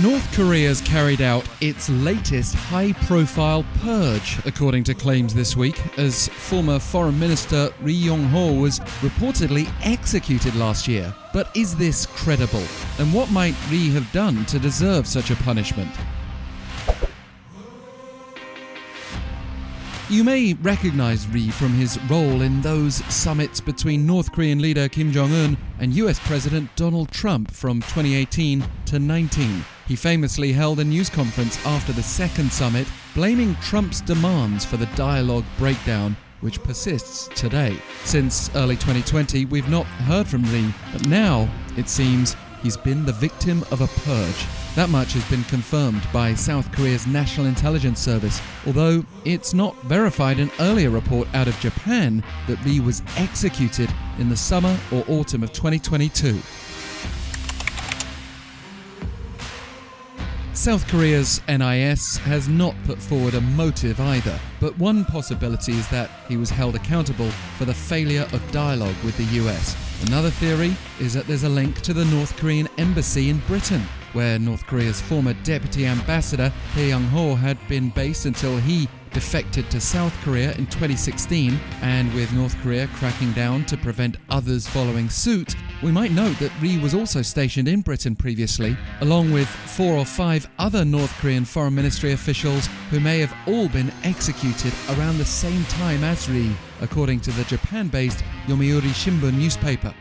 North Korea's carried out its latest high-profile purge, according to claims this week, as former Foreign Minister Ri Yong-ho was reportedly executed last year. But is this credible? And what might Ri have done to deserve such a punishment? You may recognize Ri from his role in those summits between North Korean leader Kim-Jong-un and US President Donald Trump from 2018 to 19. He famously held a news conference after the second summit, blaming Trump's demands for the dialogue breakdown, which persists today. Since early 2020, we've not heard from Ri, but now, it seems, he's been the victim of a purge. That much has been confirmed by South Korea's National Intelligence Service, although it's not verified an earlier report out of Japan that Ri was executed in the summer or autumn of 2022. South Korea's NIS has not put forward a motive either, but one possibility is that he was held accountable for the failure of dialogue with the US. Another theory is that there's a link to the North Korean embassy in Britain, where North Korea's former deputy ambassador Thae-Yong-ho had been based until he defected to South Korea in 2016, and with North Korea cracking down to prevent others following suit, we might note that Ri was also stationed in Britain previously, along with 4 or 5 other North Korean foreign ministry officials who may have all been executed around the same time as Ri, according to the Japan-based Yomiuri-Shimbun newspaper.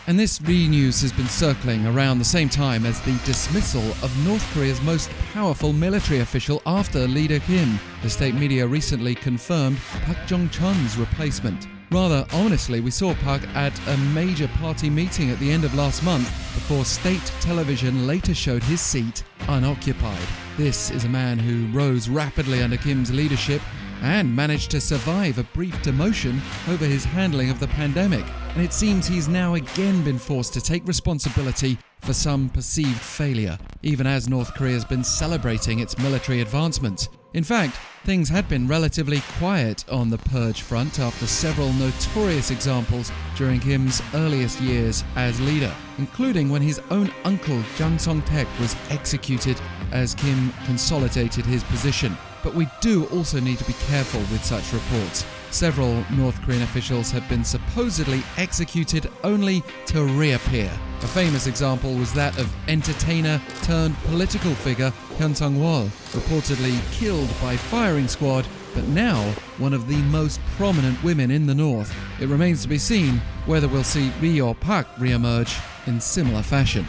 And this Ri news has been circling around the same time as the dismissal of North Korea's most powerful military official after leader Kim. The state media recently confirmed Pak-Jong-chon's replacement. Rather ominously, we saw Pak at a major party meeting at the end of last month before state television later showed his seat unoccupied. This is a man who rose rapidly under Kim's leadership and managed to survive a brief demotion over his handling of the pandemic. And it seems he's now again been forced to take responsibility for some perceived failure, even as North Korea has been celebrating its military advancements. In fact, things had been relatively quiet on the purge front after several notorious examples during Kim's earliest years as leader, including when his own uncle Jang-Song-thaek was executed as Kim consolidated his position. But we do also need to be careful with such reports. Several North Korean officials have been supposedly executed only to reappear. A famous example was that of entertainer turned political figure Hyon-Song-wol, reportedly killed by firing squad, but now one of the most prominent women in the North. It remains to be seen whether we'll see Ri or Pak re-emerge in similar fashion.